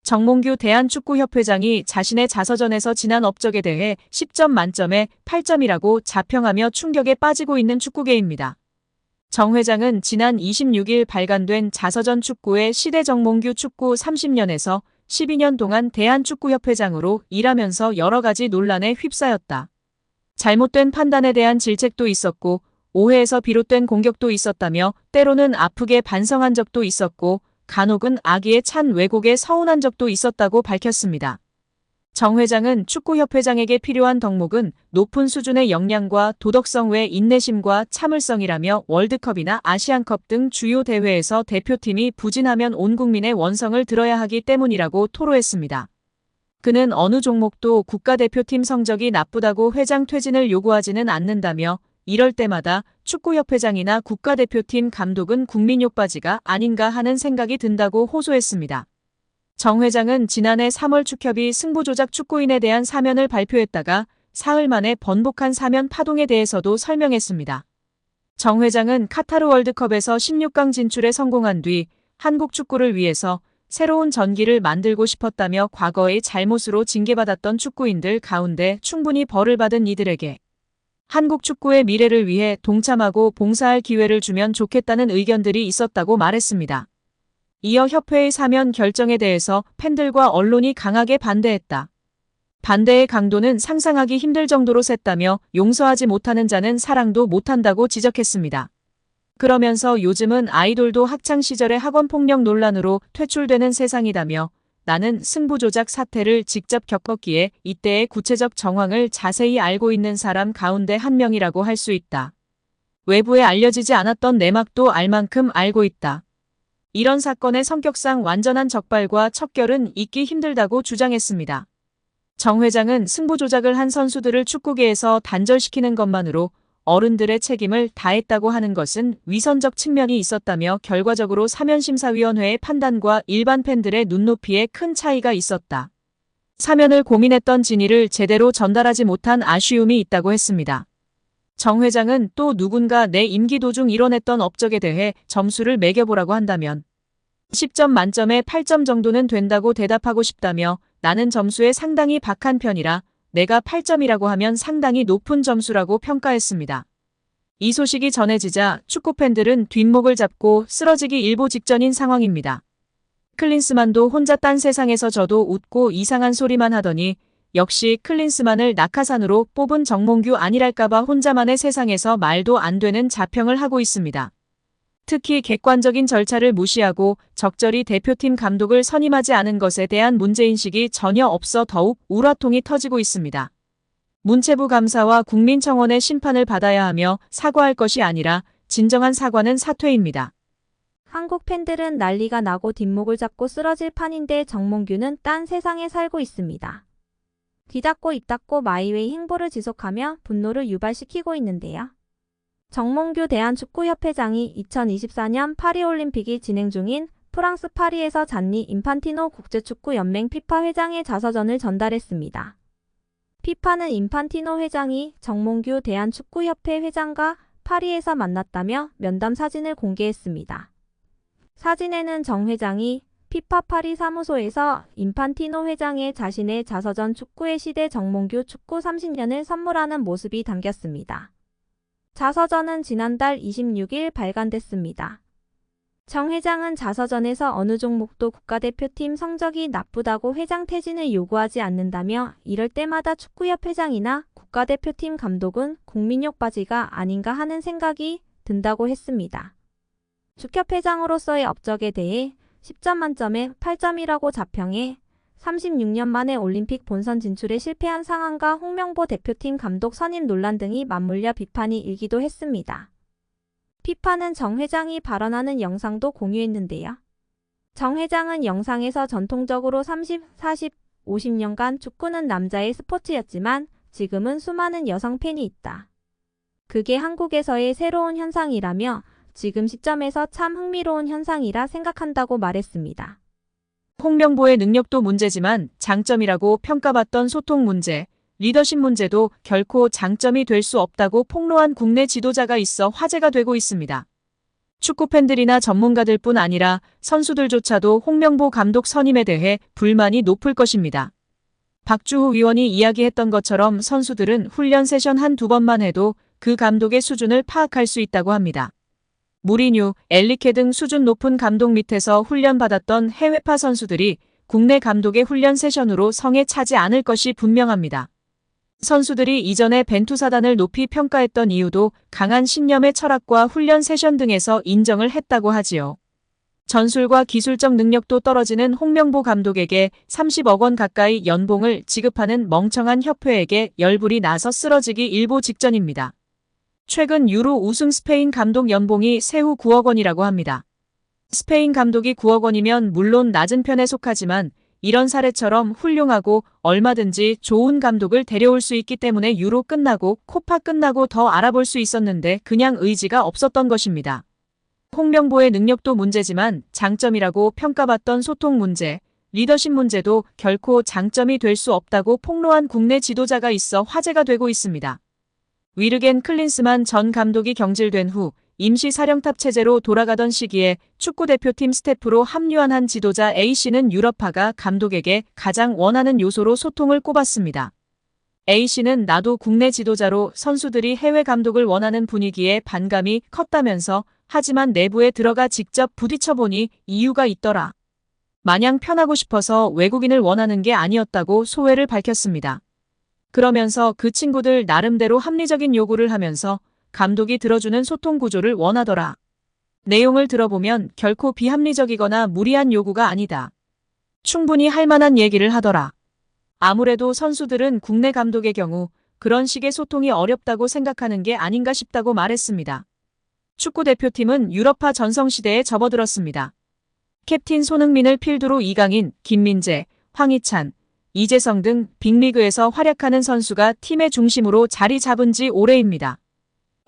정몽규 대한축구협회장이 자신의 자서전에서 지난 업적에 대해 10점 만점에 8점이라고 자평하며 충격에 빠지고 있는 축구계입니다. 정 회장은 지난 26일 발간된 자서전 축구의 시대 정몽규 축구 30년에서 12년 동안 대한축구협회장으로 일하면서 여러 가지 논란에 휩싸였다. 잘못된 판단에 대한 질책도 있었고 오해에서 비롯된 공격도 있었다며 때로는 아프게 반성한 적도 있었고 간혹은 악의에 찬 왜곡에 서운한 적도 있었다고 밝혔습니다. 정 회장은 축구협회장에게 필요한 덕목은 높은 수준의 역량과 도덕성 외 인내심과 참을성이라며 월드컵이나 아시안컵 등 주요 대회에서 대표팀이 부진하면 온 국민의 원성을 들어야 하기 때문이라고 토로했습니다. 그는 어느 종목도 국가대표팀 성적이 나쁘다고 회장 퇴진을 요구하지는 않는다며 이럴 때마다 축구협회장이나 국가대표팀 감독은 국민욕바지가 아닌가 하는 생각이 든다고 호소했습니다. 정 회장은 지난해 3월 축협이 승부조작 축구인에 대한 사면을 발표했다가 사흘 만에 번복한 사면 파동에 대해서도 설명했습니다. 정 회장은 카타르 월드컵에서 16강 진출에 성공한 뒤 한국 축구를 위해서 새로운 전기를 만들고 싶었다며 과거의 잘못으로 징계받았던 축구인들 가운데 충분히 벌을 받은 이들에게 한국 축구의 미래를 위해 동참하고 봉사할 기회를 주면 좋겠다는 의견들이 있었다고 말했습니다. 이어 협회의 사면 결정에 대해서 팬들과 언론이 강하게 반대했다. 반대의 강도는 상상하기 힘들 정도로 셌다며 용서하지 못하는 자는 사랑도 못한다고 지적했습니다. 그러면서 요즘은 아이돌도 학창시절의 학원폭력 논란으로 퇴출되는 세상이다며 나는 승부조작 사태를 직접 겪었기에 이때의 구체적 정황을 자세히 알고 있는 사람 가운데 한 명이라고 할 수 있다. 외부에 알려지지 않았던 내막도 알 만큼 알고 있다. 이런 사건의 성격상 완전한 적발과 척결은 있기 힘들다고 주장했습니다. 정 회장은 승부조작을 한 선수들을 축구계에서 단절시키는 것만으로 어른들의 책임을 다했다고 하는 것은 위선적 측면이 있었다며 결과적으로 사면심사위원회의 판단과 일반 팬들의 눈높이에 큰 차이가 있었다. 사면을 고민했던 진위를 제대로 전달하지 못한 아쉬움이 있다고 했습니다. 정 회장은 또 누군가 내 임기 도중 이뤄냈던 업적에 대해 점수를 매겨보라고 한다면 10점 만점에 8점 정도는 된다고 대답하고 싶다며 나는 점수에 상당히 박한 편이라 내가 8점이라고 하면 상당히 높은 점수라고 평가했습니다. 이 소식이 전해지자 축구팬들은 뒷목을 잡고 쓰러지기 일보 직전인 상황입니다. 클린스만도 혼자 딴 세상에서 저도 웃고 이상한 소리만 하더니 역시 클린스만을 낙하산으로 뽑은 정몽규 아니랄까봐 혼자만의 세상에서 말도 안 되는 자평을 하고 있습니다. 특히 객관적인 절차를 무시하고 적절히 대표팀 감독을 선임하지 않은 것에 대한 문제인식이 전혀 없어 더욱 우라통이 터지고 있습니다. 문체부 감사와 국민청원의 심판을 받아야 하며 사과할 것이 아니라 진정한 사과는 사퇴입니다. 한국 팬들은 난리가 나고 뒷목을 잡고 쓰러질 판인데 정몽규는 딴 세상에 살고 있습니다. 귀 닫고 입 닫고 마이웨이 행보를 지속하며 분노를 유발시키고 있는데요. 정몽규 대한축구협회장이 2024년 파리올림픽이 진행 중인 프랑스 파리에서 잔니 인판티노 국제축구연맹 피파 회장의 자서전을 전달했습니다. 피파는 인판티노 회장이 정몽규 대한축구협회 회장과 파리에서 만났다며 면담 사진을 공개했습니다. 사진에는 정 회장이 피파 파리 사무소에서 인판티노 회장의 자신의 자서전 축구의 시대 정몽규 축구 30년을 선물하는 모습이 담겼습니다. 자서전은 지난달 26일 발간됐습니다. 정 회장은 자서전에서 어느 종목도 국가대표팀 성적이 나쁘다고 회장 퇴진을 요구하지 않는다며 이럴 때마다 축구협회장이나 국가대표팀 감독은 국민욕바지가 아닌가 하는 생각이 든다고 했습니다. 축협회장으로서의 업적에 대해 10점 만점에 8점이라고 자평해 36년 만에 올림픽 본선 진출에 실패한 상황과 홍명보 대표팀 감독 선임 논란 등이 맞물려 비판이 일기도 했습니다. 피파는 정 회장이 발언하는 영상도 공유했는데요. 정 회장은 영상에서 전통적으로 30, 40, 50년간 축구는 남자의 스포츠였지만 지금은 수많은 여성 팬이 있다. 그게 한국에서의 새로운 현상이라며 지금 시점에서 참 흥미로운 현상이라 생각한다고 말했습니다. 홍명보의 능력도 문제지만 장점이라고 평가받던 소통 문제, 리더십 문제도 결코 장점이 될 수 없다고 폭로한 국내 지도자가 있어 화제가 되고 있습니다. 축구 팬들이나 전문가들뿐 아니라 선수들조차도 홍명보 감독 선임에 대해 불만이 높을 것입니다. 박주호 위원이 이야기했던 것처럼 선수들은 훈련 세션 한두 번만 해도 그 감독의 수준을 파악할 수 있다고 합니다. 무리뉴, 엘리케 등 수준 높은 감독 밑에서 훈련받았던 해외파 선수들이 국내 감독의 훈련 세션으로 성에 차지 않을 것이 분명합니다. 선수들이 이전에 벤투사단을 높이 평가했던 이유도 강한 신념의 철학과 훈련 세션 등에서 인정을 했다고 하지요. 전술과 기술적 능력도 떨어지는 홍명보 감독에게 30억 원 가까이 연봉을 지급하는 멍청한 협회에게 열불이 나서 쓰러지기 일보 직전입니다. 최근 유로 우승 스페인 감독 연봉이 세후 9억 원이라고 합니다. 스페인 감독이 9억 원이면 물론 낮은 편에 속하지만 이런 사례처럼 훌륭하고 얼마든지 좋은 감독을 데려올 수 있기 때문에 유로 끝나고 코파 끝나고 더 알아볼 수 있었는데 그냥 의지가 없었던 것입니다. 홍명보의 능력도 문제지만 장점이라고 평가받던 소통 문제, 리더십 문제도 결코 장점이 될 수 없다고 폭로한 국내 지도자가 있어 화제가 되고 있습니다. 위르겐 클린스만 전 감독이 경질된 후 임시 사령탑 체제로 돌아가던 시기에 축구대표팀 스태프로 합류한 한 지도자 A씨는 유럽파가 감독에게 가장 원하는 요소로 소통을 꼽았습니다. A씨는 나도 국내 지도자로 선수들이 해외 감독을 원하는 분위기에 반감이 컸다면서 하지만 내부에 들어가 직접 부딪혀보니 이유가 있더라. 마냥 편하고 싶어서 외국인을 원하는 게 아니었다고 소회를 밝혔습니다. 그러면서 그 친구들 나름대로 합리적인 요구를 하면서 감독이 들어주는 소통 구조를 원하더라. 내용을 들어보면 결코 비합리적이거나 무리한 요구가 아니다. 충분히 할 만한 얘기를 하더라. 아무래도 선수들은 국내 감독의 경우 그런 식의 소통이 어렵다고 생각하는 게 아닌가 싶다고 말했습니다. 축구대표팀은 유럽파 전성시대에 접어들었습니다. 캡틴 손흥민을 필두로 이강인, 김민재, 황희찬, 이재성 등 빅리그에서 활약하는 선수가 팀의 중심으로 자리 잡은 지 오래입니다.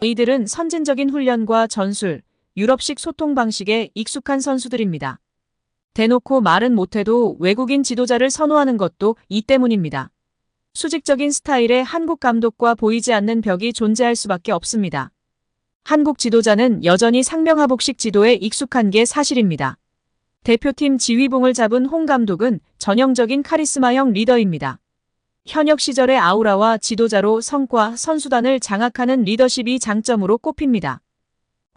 이들은 선진적인 훈련과 전술, 유럽식 소통 방식에 익숙한 선수들입니다. 대놓고 말은 못해도 외국인 지도자를 선호하는 것도 이 때문입니다. 수직적인 스타일의 한국 감독과 보이지 않는 벽이 존재할 수밖에 없습니다. 한국 지도자는 여전히 상명하복식 지도에 익숙한 게 사실입니다. 대표팀 지휘봉을 잡은 홍 감독은 전형적인 카리스마형 리더입니다. 현역 시절의 아우라와 지도자로 성과, 선수단을 장악하는 리더십이 장점으로 꼽힙니다.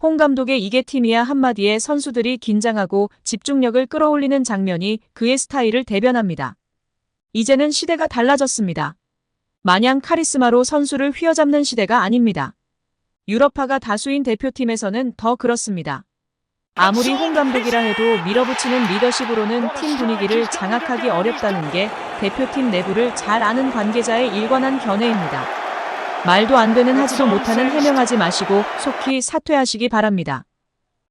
홍 감독의 이게 팀이야 한마디에 선수들이 긴장하고 집중력을 끌어올리는 장면이 그의 스타일을 대변합니다. 이제는 시대가 달라졌습니다. 마냥 카리스마로 선수를 휘어잡는 시대가 아닙니다. 유럽파가 다수인 대표팀에서는 더 그렇습니다. 아무리 홍 감독이라 해도 밀어붙이는 리더십으로는 팀 분위기를 장악하기 어렵다는 게 대표팀 내부를 잘 아는 관계자의 일관한 견해입니다. 말도 안 되는 하지도 못하는 해명하지 마시고 속히 사퇴하시기 바랍니다.